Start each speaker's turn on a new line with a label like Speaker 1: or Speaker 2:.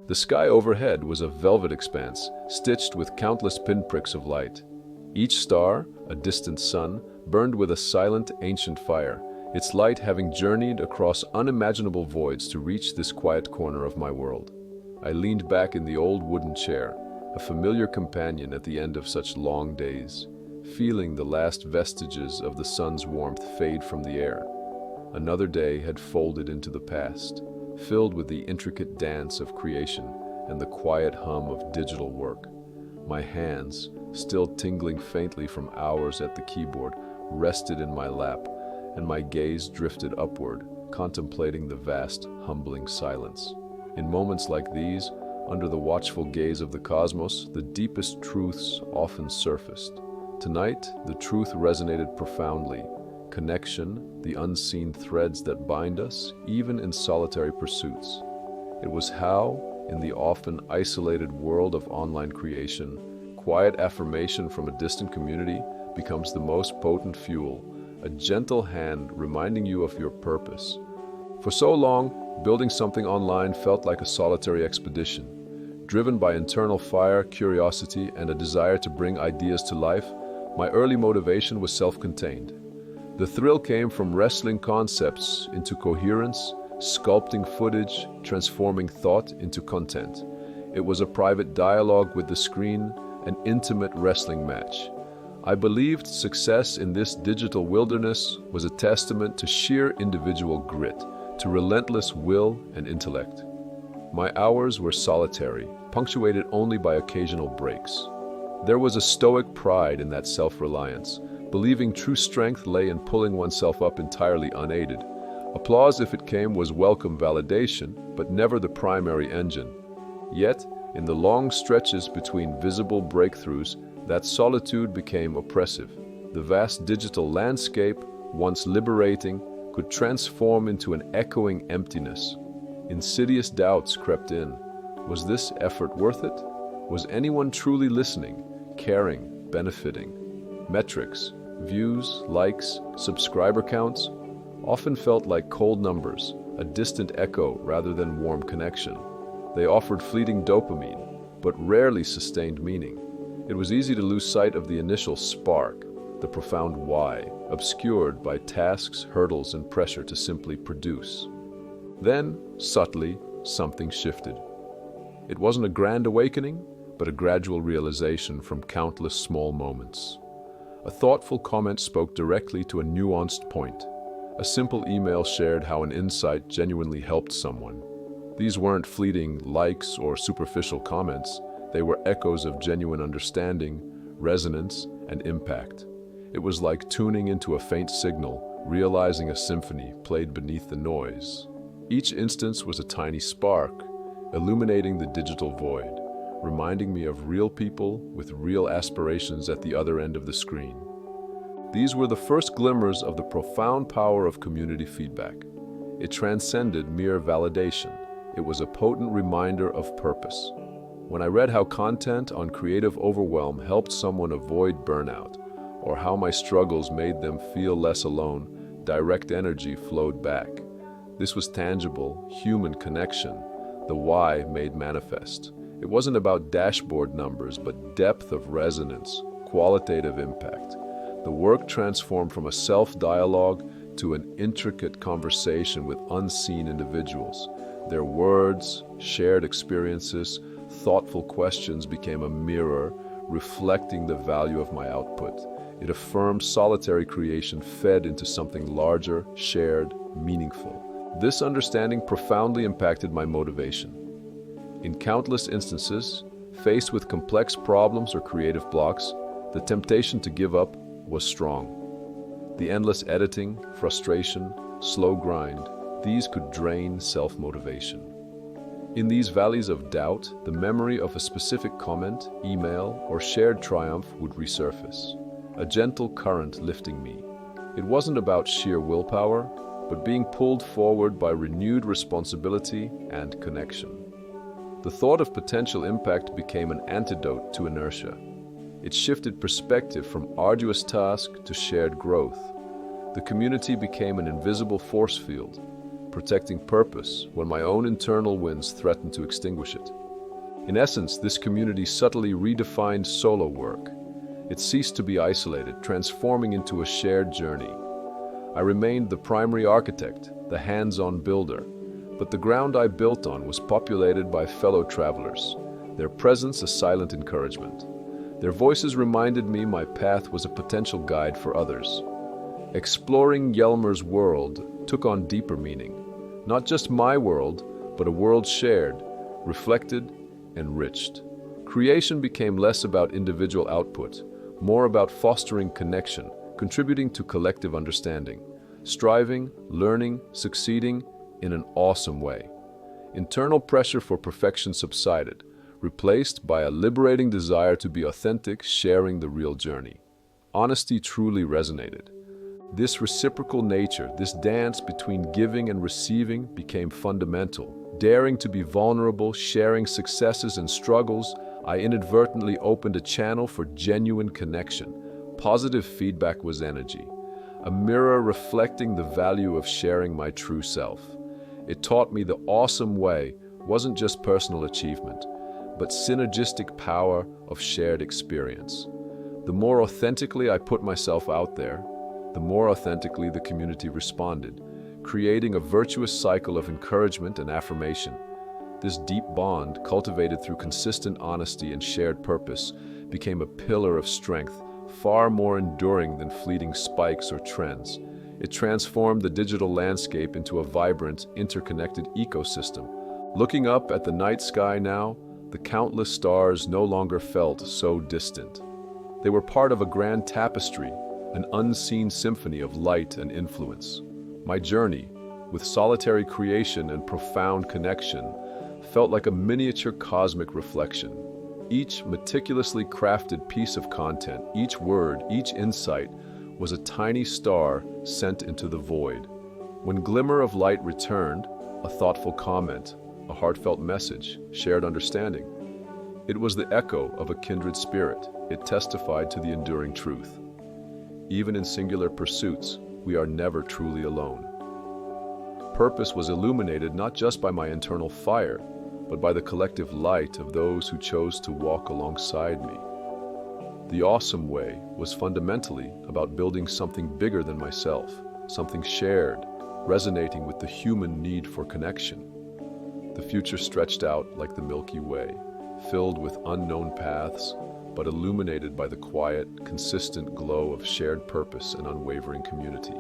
Speaker 1: The sky overhead was a velvet expanse, stitched with countless pinpricks of light. Each star, a distant sun, burned with a silent, ancient fire, its light having journeyed across unimaginable voids to reach this quiet corner of my world. I leaned back in the old wooden chair, a familiar companion at the end of such long days, feeling the last vestiges of the sun's warmth fade from the air. Another day had folded into the past, filled with the intricate dance of creation and the quiet hum of digital work. My hands, still tingling faintly from hours at the keyboard, rested in my lap, and my gaze drifted upward, contemplating the vast, humbling silence. In moments like these, under the watchful gaze of the cosmos, the deepest truths often surfaced. Tonight, the truth resonated profoundly. Connection, the unseen threads that bind us, even in solitary pursuits. It was how, in the often isolated world of online creation, quiet affirmation from a distant community becomes the most potent fuel, a gentle hand reminding you of your purpose. For so long, building something online felt like a solitary expedition. Driven by internal fire, curiosity, and a desire to bring ideas to life, my early motivation was self-contained. The thrill came from wrestling concepts into coherence, sculpting footage, transforming thought into content. It was a private dialogue with the screen, an intimate wrestling match. I believed success in this digital wilderness was a testament to sheer individual grit, to relentless will and intellect. My hours were solitary, punctuated only by occasional breaks. There was a stoic pride in that self-reliance, believing true strength lay in pulling oneself up entirely unaided. Applause, if it came, was welcome validation, but never the primary engine. Yet, in the long stretches between visible breakthroughs, that solitude became oppressive. The vast digital landscape, once liberating, could transform into an echoing emptiness. Insidious doubts crept in. Was this effort worth it? Was anyone truly listening, caring, benefiting? Metrics, views, likes, subscriber counts often felt like cold numbers, a distant echo rather than warm connection. They offered fleeting dopamine, but rarely sustained meaning. It was easy to lose sight of the initial spark, the profound why, obscured by tasks, hurdles, and pressure to simply produce. Then, subtly, something shifted. It wasn't a grand awakening, but a gradual realization from countless small moments. A thoughtful comment spoke directly to a nuanced point. A simple email shared how an insight genuinely helped someone. These weren't fleeting likes or superficial comments. They were echoes of genuine understanding, resonance, and impact. It was like tuning into a faint signal, realizing a symphony played beneath the noise. Each instance was a tiny spark, illuminating the digital void, reminding me of real people with real aspirations at the other end of the screen. These were the first glimmers of the profound power of community feedback. It transcended mere validation. It was a potent reminder of purpose. When I read how content on creative overwhelm helped someone avoid burnout, or how my struggles made them feel less alone, direct energy flowed back. This was tangible, human connection, the why made manifest. It wasn't about dashboard numbers, but depth of resonance, qualitative impact. The work transformed from a self-dialogue to an intricate conversation with unseen individuals. Their words, shared experiences, thoughtful questions became a mirror, reflecting the value of my output. It affirmed solitary creation fed into something larger, shared, meaningful. This understanding profoundly impacted my motivation. In countless instances, faced with complex problems or creative blocks, the temptation to give up was strong. The endless editing, frustration, slow grind, these could drain self-motivation. In these valleys of doubt, the memory of a specific comment, email, or shared triumph would resurface, a gentle current lifting me. It wasn't about sheer willpower, but being pulled forward by renewed responsibility and connection. The thought of potential impact became an antidote to inertia. It shifted perspective from arduous task to shared growth. The community became an invisible force field, protecting purpose when my own internal winds threatened to extinguish it. In essence, this community subtly redefined solo work. It ceased to be isolated, transforming into a shared journey. I remained the primary architect, the hands-on builder, but the ground I built on was populated by fellow travelers, their presence a silent encouragement. Their voices reminded me my path was a potential guide for others. Exploring Jelmer's world took on deeper meaning. Not just my world, but a world shared, reflected, enriched. Creation became less about individual output, more about fostering connection, contributing to collective understanding, striving, learning, succeeding in an awesome way. Internal pressure for perfection subsided, replaced by a liberating desire to be authentic, sharing the real journey. Honesty truly resonated. This reciprocal nature, this dance between giving and receiving, became fundamental. Daring to be vulnerable, sharing successes and struggles, I inadvertently opened a channel for genuine connection. Positive feedback was energy, a mirror reflecting the value of sharing my true self. It taught me the awesome way wasn't just personal achievement, but synergistic power of shared experience. The more authentically I put myself out there, the more authentically the community responded, creating a virtuous cycle of encouragement and affirmation. This deep bond, cultivated through consistent honesty and shared purpose, became a pillar of strength, far more enduring than fleeting spikes or trends. It transformed the digital landscape into a vibrant, interconnected ecosystem. Looking up at the night sky now, the countless stars no longer felt so distant. They were part of a grand tapestry, an unseen symphony of light and influence. My journey, with solitary creation and profound connection, felt like a miniature cosmic reflection. Each meticulously crafted piece of content, each word, each insight, was a tiny star sent into the void. When glimmer of light returned, a thoughtful comment, a heartfelt message, shared understanding. It was the echo of a kindred spirit. It testified to the enduring truth. Even in singular pursuits, we are never truly alone. Purpose was illuminated not just by my internal fire, but by the collective light of those who chose to walk alongside me. The awesome way was fundamentally about building something bigger than myself, something shared, resonating with the human need for connection. The future stretched out like the Milky Way, filled with unknown paths, but illuminated by the quiet, consistent glow of shared purpose and unwavering community.